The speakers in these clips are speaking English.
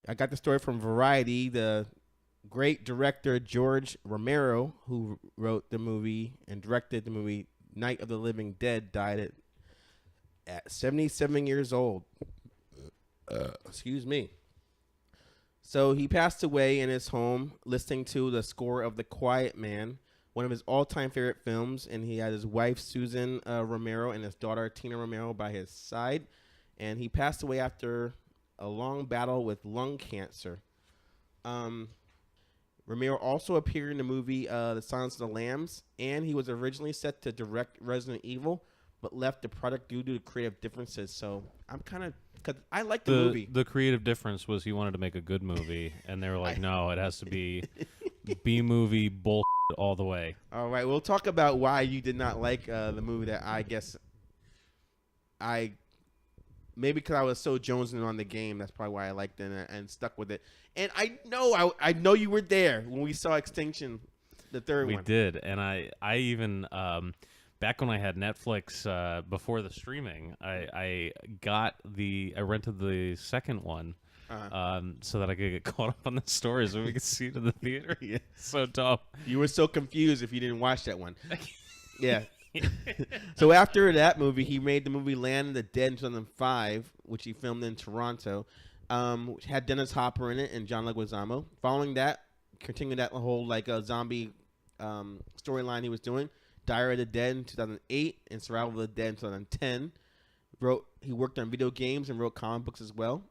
I got the story from Variety. The great director George Romero, who wrote the movie and directed the movie Night of the Living Dead, died at 77 years old. Excuse me. So he passed away in his home listening to the score of The Quiet Man, one of his all-time favorite films, and he had his wife Susan Romero and his daughter Tina Romero by his side, and he passed away after a long battle with lung cancer. Romero also appeared in the movie The Silence of the Lambs, and he was originally set to direct Resident Evil, but left the product due to creative differences. So I'm kind of, because I like the movie. The creative difference was he wanted to make a good movie, and they were like, no, it has to be B-movie bullshit all the way. All right, we'll talk about why you did not like the movie that I guess maybe because I was so jonesing on the game, that's probably why I liked it and stuck with it. And I know you were there when we saw Extinction, the third one. We did, and I even back when I had Netflix before the streaming, I rented the second one so that I could get caught up on the story so we could see it in the theater. Yeah, so dumb. You were so confused if you didn't watch that one. Yeah. So after that movie, he made the movie Land of the Dead in 2005, which he filmed in Toronto, which had Dennis Hopper in it and John Leguizamo. Following that, continuing that whole zombie storyline he was doing, Diary of the Dead in 2008 and Survival of the Dead in 2010. He worked on video games and wrote comic books as well.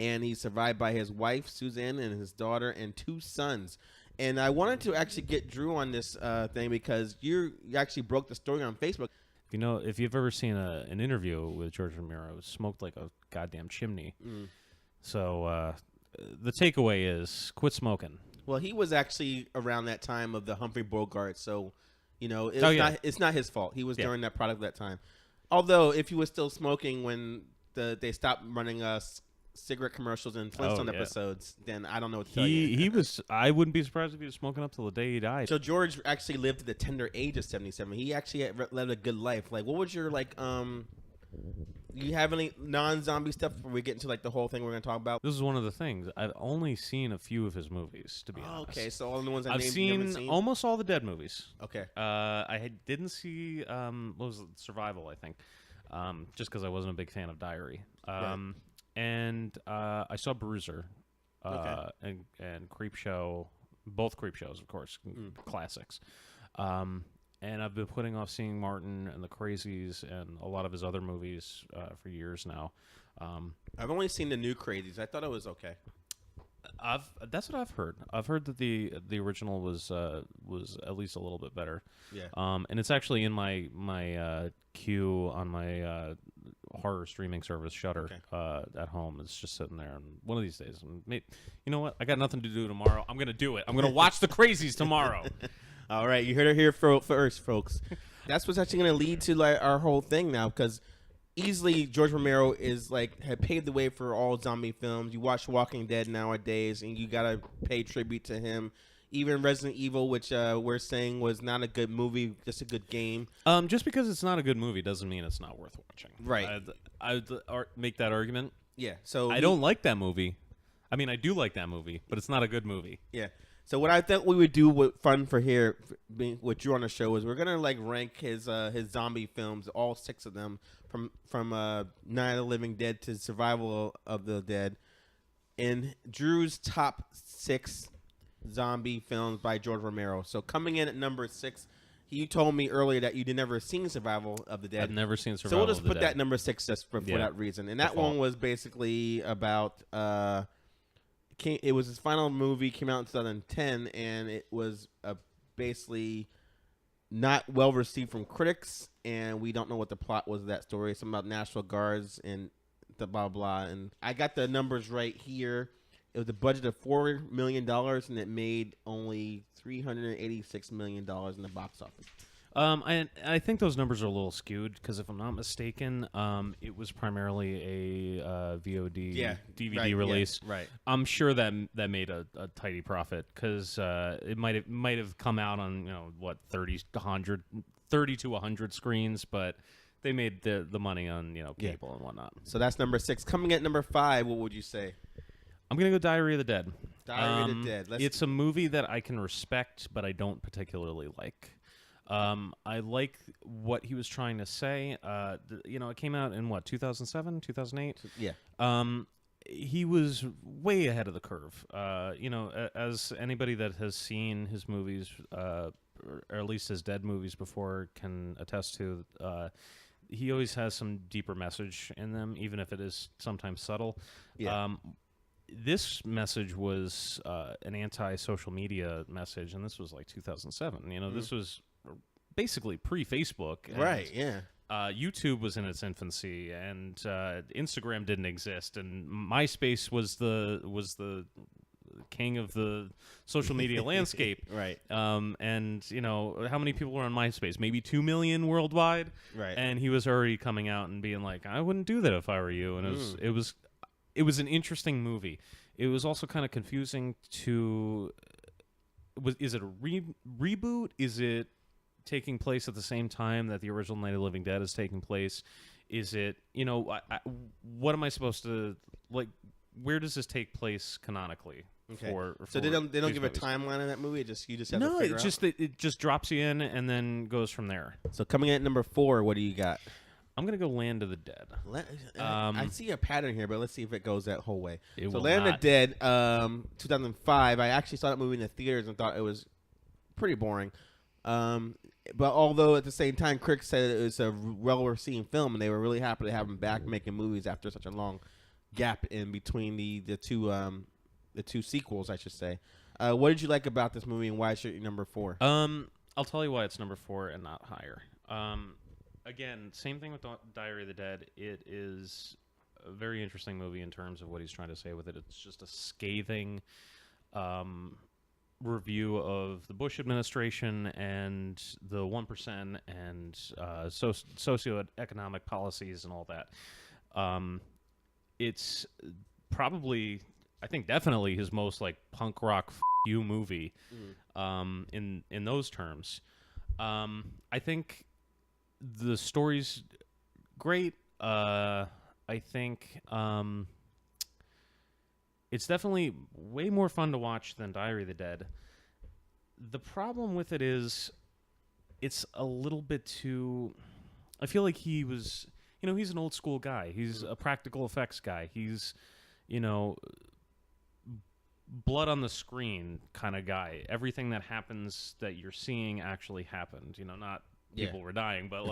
And he's survived by his wife, Suzanne, and his daughter and 2 sons. And I wanted to actually get Drew on this thing because you actually broke the story on Facebook. If you've ever seen an interview with George Romero, it smoked like a goddamn chimney. So the takeaway is quit smoking. Well, he was actually around that time of the Humphrey Bogart, so it's not his fault. He was during that product at that time. Although if he was still smoking when they stopped running cigarette commercials and Flintstone episodes, then I don't know what to tell you. He was. I wouldn't be surprised if he was smoking up till the day he died. So George actually lived to the tender age of 77. He actually led a good life. Like, what was your you have any non-zombie stuff before we get into the whole thing we're going to talk about? This is one of the things. I've only seen a few of his movies, to be honest. Okay, so all the ones I've seen almost all the Dead movies. Okay. Didn't see what was it, Survival, I think, just because I wasn't a big fan of Diary. And I saw Bruiser and Creepshow, both Creepshows, of course, classics. And I've been putting off seeing Martin and the Crazies and a lot of his other movies for years now. I've only seen the new Crazies. I thought it was okay. That's what I've heard. I've heard that the original was at least a little bit better. Yeah. And it's actually in my queue on my horror streaming service Shudder at home. It's just sitting there. And one of these days, you know what? I got nothing to do tomorrow. I'm gonna do it. I'm gonna watch the Crazies tomorrow. All right, you heard it here first, folks. That's what's actually gonna lead to our whole thing now, because easily George Romero had paved the way for all zombie films. You watch Walking Dead nowadays, and you gotta pay tribute to him. Even Resident Evil, which we're saying was not a good movie, just a good game. Just because it's not a good movie doesn't mean it's not worth watching. Right. I'd make that argument. Yeah. So I don't like that movie. I mean, I do like that movie, but it's not a good movie. Yeah. So what I thought we would do with fun for here, with Drew on the show, is we're gonna rank his zombie films, all 6 of them, from Night of the Living Dead to Survival of the Dead, in Drew's top 6 zombie films by George Romero. So coming in at number 6, you told me earlier that you'd never seen Survival of the Dead. I've never seen Survival of the Dead. So we'll just put that number 6 just for that reason. And that one was basically about it was his final movie, came out in 2010, and it was basically not well received from critics, and we don't know what the plot was of that story. Something about National Guards and the blah blah. And I got the numbers right here. It was a budget of $4 million, and it made only $386 million in the box office. I think those numbers are a little skewed because if I'm not mistaken, it was primarily a VOD DVD release. Yeah, right. I'm sure that made a tidy profit because it might have come out on 30 to 100 screens, but they made the money on cable and whatnot. So that's number 6. Coming at number 5, what would you say? I'm gonna go Diary of the Dead. Diary of the Dead. It's a movie that I can respect, but I don't particularly like. I like what he was trying to say. It came out in 2007, 2008. Yeah. He was way ahead of the curve. As anybody that has seen his movies, or at least his Dead movies before, can attest to, he always has some deeper message in them, even if it is sometimes subtle. Yeah. This message was an anti-social media message, and this was like 2007. This was basically pre-Facebook. Right, yeah. YouTube was in its infancy, and Instagram didn't exist, and MySpace was the king of the social media landscape. Right. And how many people were on MySpace? Maybe 2 million worldwide. Right. And he was already coming out and being like, I wouldn't do that if I were you. And it was an interesting movie. It was also kind of confusing to... Is it a reboot? Is it taking place at the same time that the original Night of the Living Dead is taking place? Is it, what am I supposed to... where does this take place canonically? Okay. So they don't give a timeline in that movie? You just have to figure out? It just drops you in and then goes from there. So coming in at number 4, what do you got? I'm going to go Land of the Dead. I see a pattern here, but let's see if it goes that whole way. So Land of the Dead, 2005. I actually saw that movie in the theaters and thought it was pretty boring. But although at the same time, critics said it was a well-received film, and they were really happy to have him back making movies after such a long gap in between the two sequels, I should say. What did you like about this movie, and why is it number 4? I'll tell you why it's number 4 and not higher. Again, same thing with Diary of the Dead. It is a very interesting movie in terms of what he's trying to say with it. It's just a scathing review of the Bush administration and the 1% and socioeconomic policies and all that. It's probably, I think, definitely his most punk rock you movie in those terms. I think the story's great. I think it's definitely way more fun to watch than Diary of the Dead. The problem with it is it's a little bit too... I feel like he was... he's an old school guy. He's a practical effects guy. He's, blood on the screen kind of guy. Everything that happens that you're seeing actually happened. Not people were dying, but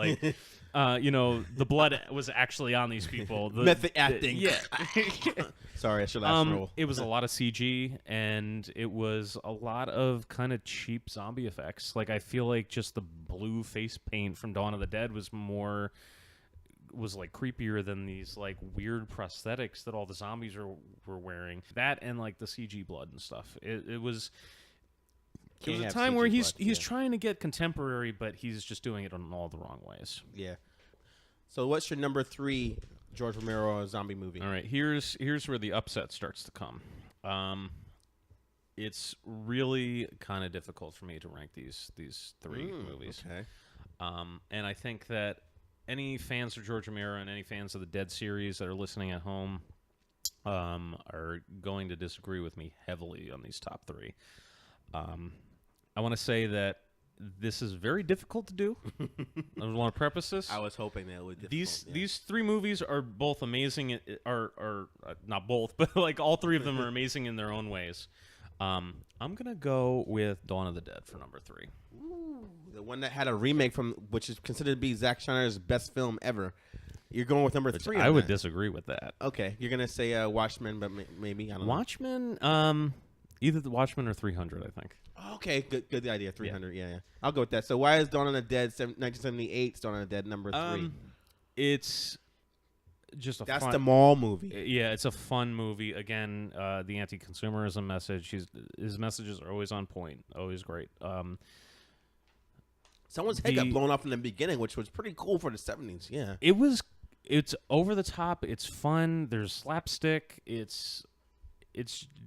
the blood was actually on these people. Method acting. Yeah. Sorry, I should have roll. It was a lot of CG, and it was a lot of kind of cheap zombie effects. I feel like just the blue face paint from Dawn of the Dead was creepier than these weird prosthetics that all the zombies were wearing. That and the CG blood and stuff. It was a time where he's trying to get contemporary, but he's just doing it in all the wrong ways. Yeah. So what's your number 3 George Romero zombie movie? All right, here's where the upset starts to come. It's really kind of difficult for me to rank these 3 movies. Okay. And I think that any fans of George Romero and any fans of the Dead series that are listening at home are going to disagree with me heavily on these top 3. I want to say that this is very difficult to do. I want to preface this. I was hoping that it would. These 3 movies are both amazing. Are not both, but all 3 of them are amazing in their own ways. I'm gonna go with Dawn of the Dead for number 3. Ooh, the one that had a remake which is considered to be Zack Snyder's best film ever. You're going with number 3. I would disagree with that. Okay, you're gonna say Watchmen, but maybe I don't know. Watchmen. Either the Watchmen or 300, I think. Okay, good idea. 300, yeah. I'll go with that. So why is Dawn of the Dead 1978 Dawn of the Dead number 3? It's just That's the mall movie. Yeah, it's a fun movie. Again, the anti-consumerism message. His messages are always on point, always great. Someone's head got blown off in the beginning, which was pretty cool for the 70s. Yeah, It's over the top. It's fun. There's slapstick. It's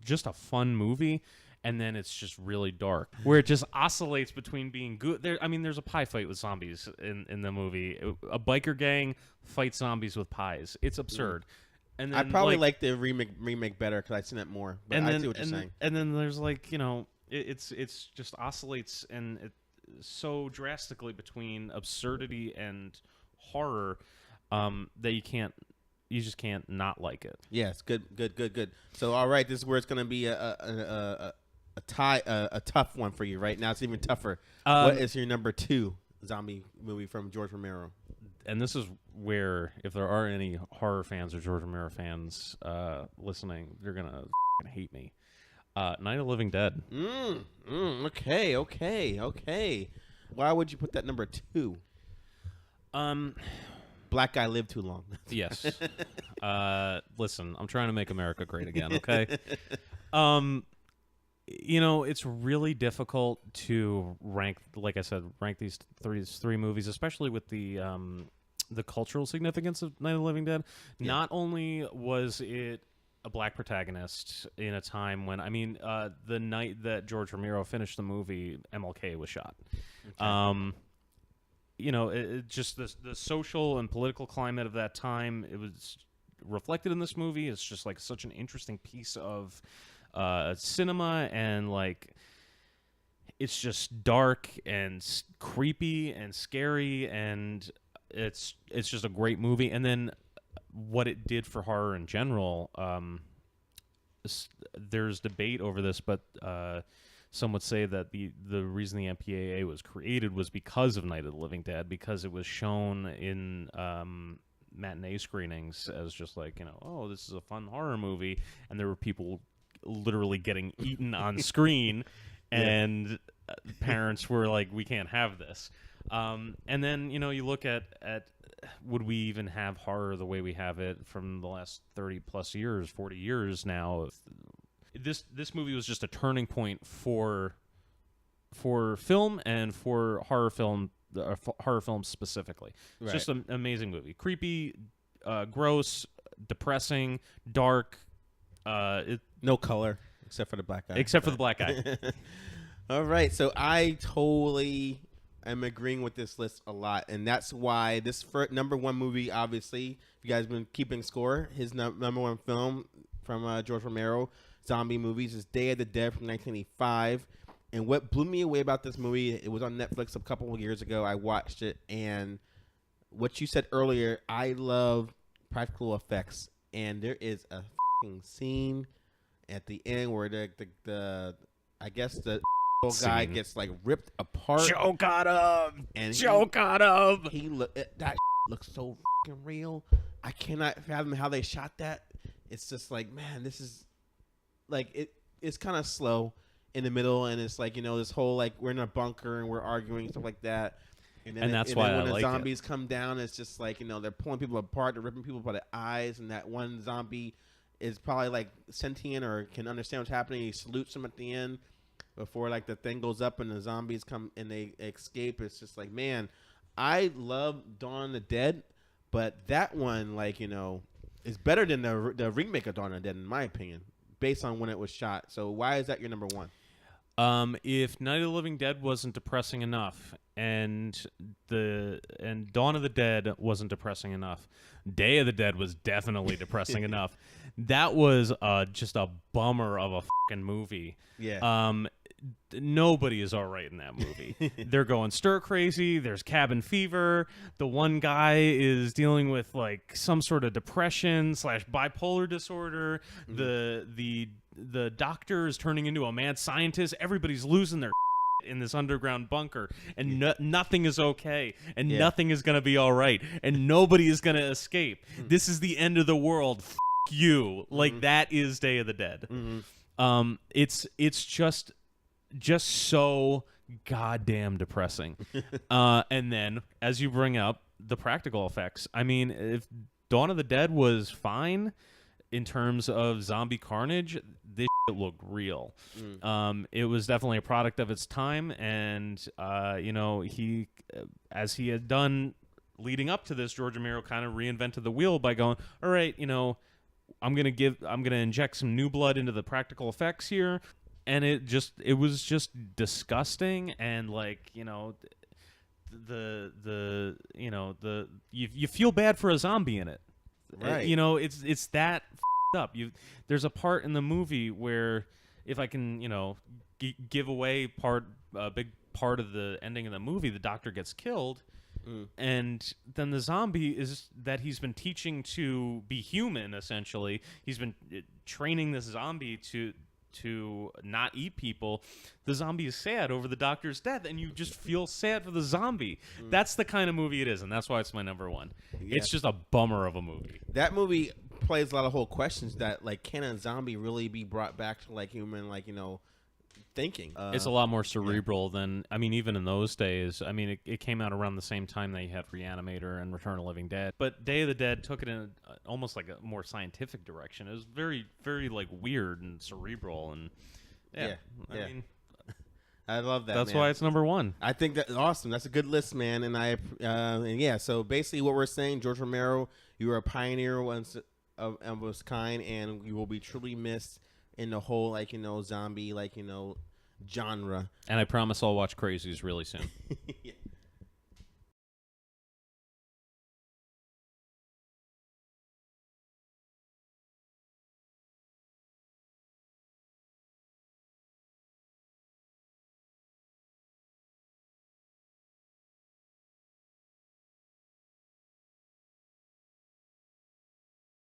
just a fun movie, and then it's just really dark, where it just oscillates between being good. There's a pie fight with zombies in the movie. A biker gang fights zombies with pies. It's absurd. And I then probably like the remake better because I've seen it more. But and I then see what you're saying. and then there's like, you know, it's just oscillates and it so drastically between absurdity and horror that you just can't not like it. Yes, good. So, all right, this is where it's going to be a tough one for you right now. It's even tougher. What is your number 2 zombie movie from George Romero? And this is where, if there are any horror fans or George Romero fans listening, they're gonna hate me. Night of the Living Dead. Okay. Why would you put that number 2? Black guy lived too long. Yes. Listen, I'm trying to make America great again. Okay. You know, it's really difficult to rank, like I said, these three movies, especially with the cultural significance of Night of the Living Dead. Yeah. Not only was it a black protagonist in a time when, I mean, the night that George Romero finished the movie, MLK was shot. Okay. You know, it just the social and political climate of that time, it was reflected in this movie. It's just like such an interesting piece of cinema, and like it's just dark and creepy and scary, and it's just a great movie. And then what it did for horror in general, there's debate over this, but some would say that the reason the MPAA was created was because of Night of the Living Dead, because it was shown in matinee screenings as just like, you know, oh, this is a fun horror movie, and there were people literally getting eaten on screen, and parents were like, we can't have this. And then, you know, you look at would we even have horror the way we have it from the last 30 plus years, 40 years now? This movie was just a turning point for film and for horror film, horror films specifically. It's just an amazing movie. Creepy, gross, depressing, dark. No color except for the black guy. Except for the black guy. All right, so I totally am agreeing with this list a lot, and that's why this number 1 movie, obviously, if you guys have been keeping score, his number 1 film from George Romero, zombie movies, is Day of the Dead from 1985. And what blew me away about this movie, it was on Netflix a couple of years ago. I watched it, and what you said earlier, I love practical effects, and there is a scene at the end where the I guess the guy gets like ripped apart. Joe got him. And Joe got him. That looks so fucking real. I cannot fathom how they shot that. It's just like, man, this is like it's kind of slow in the middle, and it's like, you know, this whole like we're in a bunker and we're arguing and stuff like that. And that's why when the zombies come down, it's just like, you know, they're pulling people apart, they're ripping people by the eyes, and that one zombie is probably like sentient or can understand what's happening. He salutes them at the end before like the thing goes up and the zombies come and they escape. It's just like, man, I love Dawn of the Dead, but that one, like, you know, is better than the remake of Dawn of the Dead in my opinion, based on when it was shot. So why is that your number 1? If Night of the Living Dead wasn't depressing enough, and Dawn of the Dead wasn't depressing enough, Day of the Dead was definitely depressing enough. That was just a bummer of a fucking movie. Yeah. Nobody is all right in that movie. They're going stir crazy. There's cabin fever. The one guy is dealing with like some sort of depression / bipolar disorder. Mm-hmm. The doctor is turning into a mad scientist. Everybody's losing their in this underground bunker, and nothing is okay, and nothing is gonna be all right, and nobody is gonna escape. This is the end of the world. You. Like, that is Day of the Dead. It's just so goddamn depressing. And then, as you bring up, the practical effects. I mean, if Dawn of the Dead was fine in terms of zombie carnage, this shit looked real. It was definitely a product of its time, and you know, as he had done leading up to this, George Romero kind of reinvented the wheel by going, all right, you know, I'm gonna inject some new blood into the practical effects here. And it was just disgusting, and like, you know, you feel bad for a zombie in it. Right. You know, it's that up. There's a part in the movie where, if I can, give away a big part of the ending of the movie, the doctor gets killed. And then the zombie he's been teaching to be human, essentially. He's been training this zombie to not eat people. The zombie is sad over the doctor's death, and you just feel sad for the zombie. That's the kind of movie it is, and that's why it's my number one. Yeah. It's just a bummer of a movie. That movie plays a lot of whole questions that, like, can a zombie really be brought back to, like, human, like, thinking? It's a lot more cerebral than, I mean, even in those days. I mean, it came out around the same time that you had Reanimator and Return of the Living Dead. But Day of the Dead took it in almost like a more scientific direction. It was very, very, like, weird and cerebral. And, I mean... I love that. That's man. why it's number one. I think that's awesome. That's a good list, man. And so basically what we're saying, George Romero, you were a pioneer of his kind, and you will be truly missed in the whole, like, zombie, like, genre. And I promise I'll watch Crazies really soon. Yeah.